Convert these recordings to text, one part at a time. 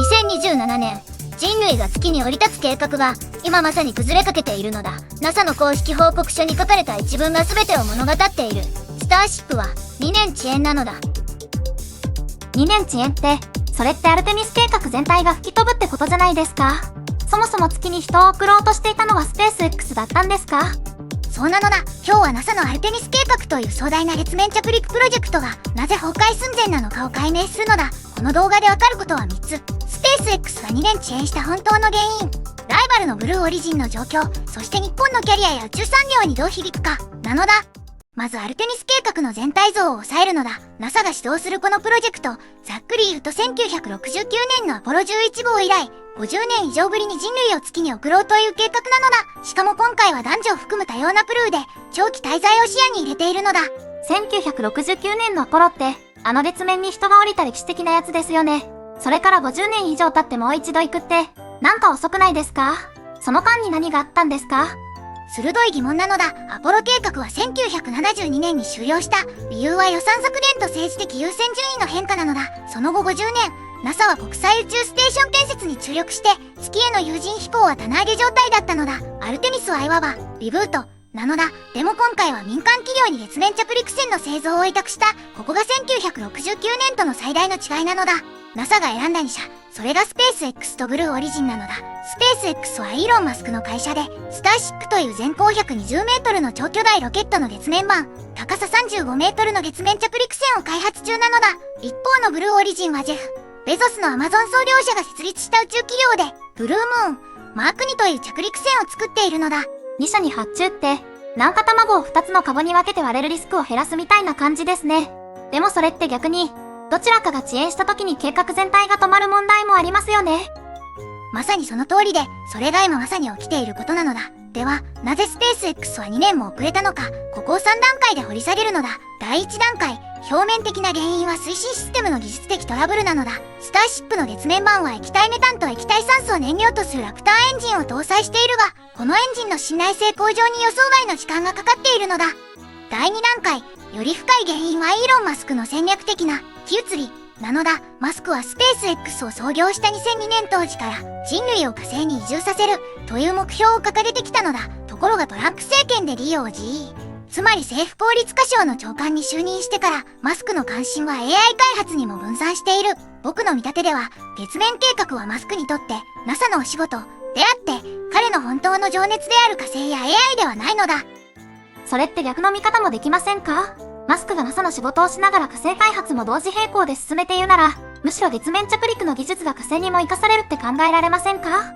2027年、人類が月に降り立つ計画が今まさに崩れかけているのだ。 NASA の公式報告書に書かれた一文が全てを物語っている。スターシップは2年遅延なのだ。2年遅延って、それってアルテミス計画全体が吹き飛ぶってことじゃないですか。そもそも月に人を送ろうとしていたのはスペース X だったんですか？そうなのだ。今日は NASA のアルテミス計画という壮大な月面着陸プロジェクトがなぜ崩壊寸前なのかを解明するのだ。この動画でわかることは3つ。スペース X が2年遅延した本当の原因、ライバルのブルーオリジンの状況、そして日本のキャリアや宇宙産業にどう響くかなのだ。まずアルテミス計画の全体像を抑えるのだ。 NASA が指導するこのプロジェクト、ざっくり言うと1969年のアポロ11号以来50年以上ぶりに人類を月に送ろうという計画なのだ。しかも今回は男女を含む多様なクルーで長期滞在を視野に入れているのだ。1969年の頃って、あの月面に人が降りた歴史的なやつですよね。それから50年以上経ってもう一度行くって、なんか遅くないですか？その間に何があったんですか？鋭い疑問なのだ。アポロ計画は1972年に終了した。理由は予算削減と政治的優先順位の変化なのだ。その後50年、NASA は国際宇宙ステーション建設に注力して、月への有人飛行は棚上げ状態だったのだ。アルテミスはいわばリブートなのだ。でも今回は民間企業に月面着陸船の製造を委託した。ここが1969年との最大の違いなのだ。NASA が選んだ2社、それがスペース X とブルーオリジンなのだ。スペース X はイーロン・マスクの会社で、スターシップという全高120メートルの超巨大ロケットの月面版、高さ35メートルの月面着陸船を開発中なのだ。一方のブルーオリジンはジェフ・ベゾスのアマゾン創業者が設立した宇宙企業で、ブルームーン、マーク2という着陸船を作っているのだ。2社に発注って、なんか卵を2つのカゴに分けて割れるリスクを減らすみたいな感じですね。でもそれって逆に、どちらかが遅延した時に計画全体が止まる問題もありますよね。まさにその通りで、それが今まさに起きていることなのだ。では、なぜスペース X は2年も遅れたのか、ここを3段階で掘り下げるのだ。第1段階、表面的な原因は推進システムの技術的トラブルなのだ。スターシップの月面版は液体メタンと液体酸素を燃料とするラプターエンジンを搭載しているが、このエンジンの信頼性向上に予想外の時間がかかっているのだ。第2段階、より深い原因はイーロン・マスクの戦略的な気移りなのだ。マスクはスペース X を創業した2002年当時から人類を火星に移住させるという目標を掲げてきたのだ。ところがトランプ政権でリオ GE、つまり政府効率化省の長官に就任してから、マスクの関心は AI 開発にも分散している。僕の見立てでは、月面計画はマスクにとって NASA のお仕事であって、彼の本当の情熱である火星や AI ではないのだ。それって逆の見方もできませんか？マスクが NASA の仕事をしながら火星開発も同時並行で進めているなら、むしろ月面着陸の技術が火星にも活かされるって考えられませんか？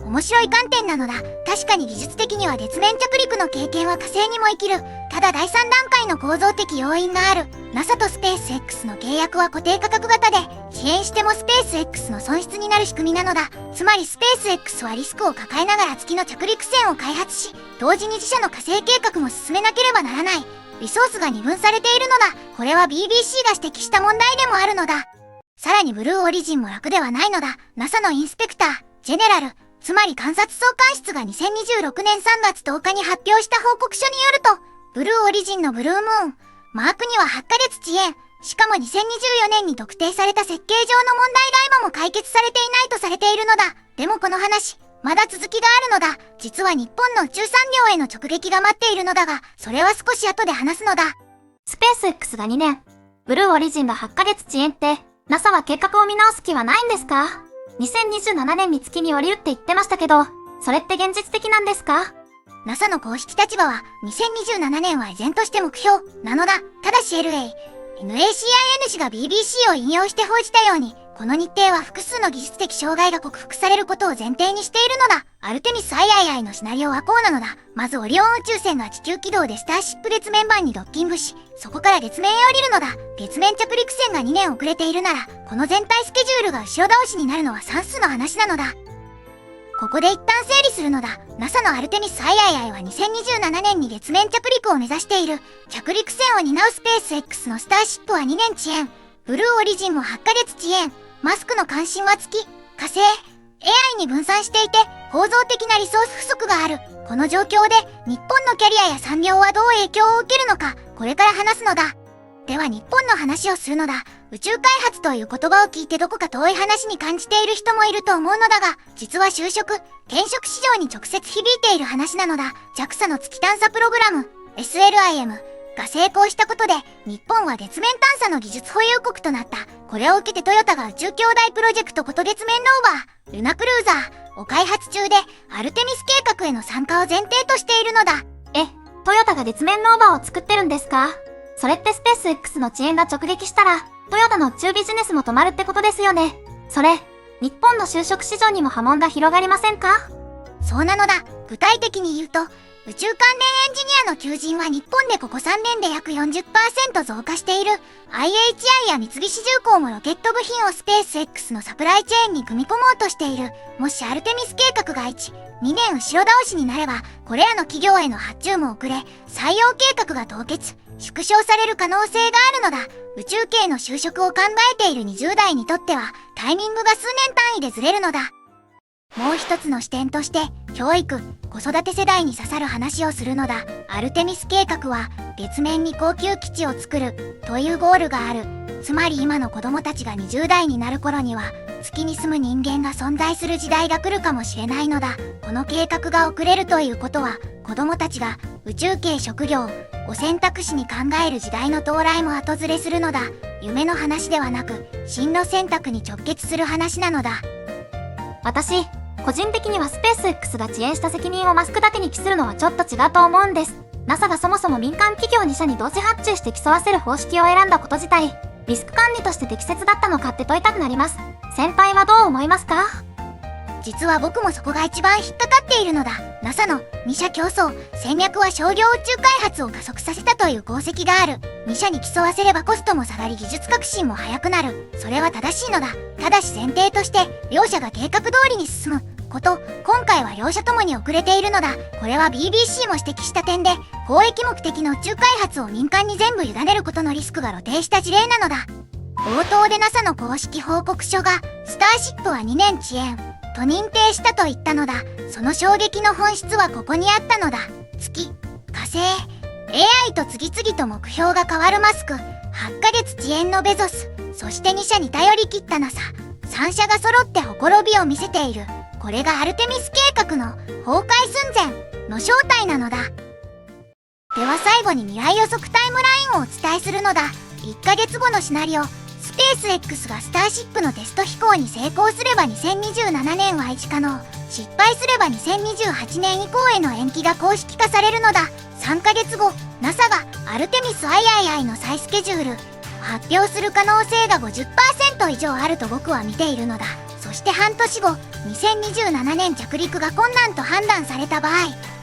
面白い観点なのだ。確かに技術的には月面着陸の経験は火星にも生きる。ただ第3段階の構造的要因がある。NASA とスペース X の契約は固定価格型で、遅延してもスペース X の損失になる仕組みなのだ。つまりスペース X はリスクを抱えながら月の着陸船を開発し、同時に自社の火星計画も進めなければならない。リソースが二分されているのだ。これは BBC が指摘した問題でもあるのだ。さらにブルーオリジンも楽ではないのだ。NASA のインスペクター、ジェネラル、つまり監察総監室が2026年3月10日に発表した報告書によると、ブルーオリジンのブルームーン、マークには8ヶ月遅延、しかも2024年に特定された設計上の問題が今も解決されていないとされているのだ。でもこの話、まだ続きがあるのだ。実は日本の宇宙産業への直撃が待っているのだが、それは少し後で話すのだ。スペース X が2年、ブルーオリジンが8ヶ月遅延って、NASA は計画を見直す気はないんですか？2027年に月に降りるって言ってましたけど、それって現実的なんですか？ NASA の公式立場は、2027年は依然として目標なのだ。ただし NACIN 氏が BBC を引用して報じたように、この日程は複数の技術的障害が克服されることを前提にしているのだ。アルテミス III のシナリオはこうなのだ。まずオリオン宇宙船が地球軌道でスターシップ月面版にドッキングし、そこから月面へ降りるのだ。月面着陸船が2年遅れているなら、この全体スケジュールが後ろ倒しになるのは算数の話なのだ。ここで一旦整理するのだ。NASA のアルテミス III は2027年に月面着陸を目指している。着陸船を担うスペース X のスターシップは2年遅延。ブルーオリジンも8ヶ月遅延。マスクの関心は月、火星、AI に分散していて、構造的なリソース不足がある。この状況で、日本のキャリアや産業はどう影響を受けるのか、これから話すのだ。では日本の話をするのだ。宇宙開発という言葉を聞いてどこか遠い話に感じている人もいると思うのだが、実は就職、転職市場に直接響いている話なのだ。JAXA の月探査プログラム、SLIM が成功したことで、日本は月面探査の技術保有国となった。これを受けてトヨタが宇宙兄弟プロジェクトこと月面ローバー、ルナクルーザーを開発中で、アルテミス計画への参加を前提としているのだ。トヨタが月面ローバーを作ってるんですか？それってスペース X の遅延が直撃したら、トヨタの宇宙ビジネスも止まるってことですよね。それ、日本の就職市場にも波紋が広がりませんか？そうなのだ。具体的に言うと、宇宙関連エンジニアの求人は日本でここ3年で約 40% 増加している。IHI や三菱重工もロケット部品をスペース X のサプライチェーンに組み込もうとしている。もしアルテミス計画が1、2年後ろ倒しになれば、これらの企業への発注も遅れ、採用計画が凍結、縮小される可能性があるのだ。宇宙系の就職を考えている20代にとっては、タイミングが数年単位でずれるのだ。もう一つの視点として、教育、子育て世代に刺さる話をするのだ。アルテミス計画は、月面に高級基地を作る、というゴールがある。つまり今の子供たちが20代になる頃には、月に住む人間が存在する時代が来るかもしれないのだ。この計画が遅れるということは、子供たちが宇宙系職業を選択肢に考える時代の到来も後ずれするのだ。夢の話ではなく、進路選択に直結する話なのだ。私、個人的にはスペース X が遅延した責任をマスクだけに帰するのはちょっと違うと思うんです。NASA がそもそも民間企業2社に同時発注して競わせる方式を選んだこと自体、リスク管理として適切だったのかって問いたくなります。先輩はどう思いますか？実は僕もそこが一番引っかかっているのだ。NASA の2社競争戦略は商業宇宙開発を加速させたという功績がある。2社に競わせればコストも下がり技術革新も早くなる。それは正しいのだ。ただし前提として両社が計画通りに進むこと、今回は両社ともに遅れているのだ。これは BBC も指摘した点で、公益目的の宇宙開発を民間に全部委ねることのリスクが露呈した事例なのだ。冒頭で NASA の公式報告書が、スターシップは2年遅延と認定したと言ったのだ。その衝撃の本質はここにあったのだ。月、火星、AI と次々と目標が変わるマスク、8ヶ月遅延のベゾス、そして2社に頼り切った NASA、3社が揃ってほころびを見せている。これがアルテミス計画の崩壊寸前の正体なのだ。では最後に未来予測タイムラインをお伝えするのだ。1ヶ月後のシナリオ、スペース X がスターシップのテスト飛行に成功すれば2027年は維持可能、失敗すれば2028年以降への延期が公式化されるのだ。3ヶ月後、NASA がアルテミス III の再スケジュールを発表する可能性が 50% 以上あると僕は見ているのだ。そして半年後、2027年着陸が困難と判断された場合、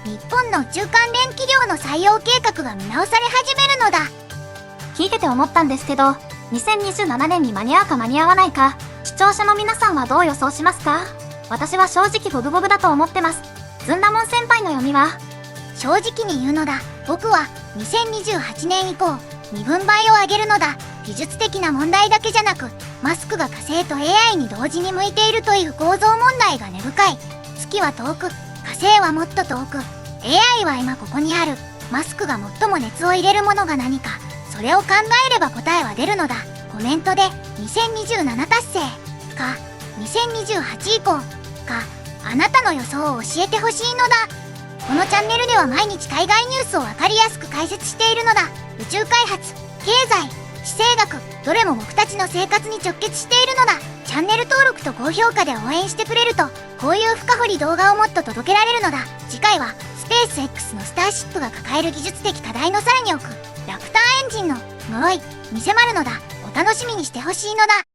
日本の宇宙関連企業の採用計画が見直され始めるのだ。聞いてて思ったんですけど、2027年に間に合うか間に合わないか、視聴者の皆さんはどう予想しますか？私は正直五分五分だと思ってます。ずんだもん先輩の読みは？正直に言うのだ。僕は2028年以降、2分倍を上げるのだ。技術的な問題だけじゃなく、マスクが火星と AI に同時に向いているという構造問題が根深い。月は遠く、火星はもっと遠く、AI は今ここにある。マスクが最も熱を入れるものが何か、それを考えれば答えは出るのだ。コメントで2027達成か2028以降か、あなたの予想を教えてほしいのだ。このチャンネルでは毎日海外ニュースをわかりやすく解説しているのだ。宇宙開発、経済、地政学、どれも僕たちの生活に直結しているのだ。チャンネル登録と高評価で応援してくれると、こういう深掘り動画をもっと届けられるのだ。次回はスペース X のスターシップが抱える技術的課題のさらに奥、ラプターエンジンの呪いに迫るのだ。お楽しみにしてほしいのだ。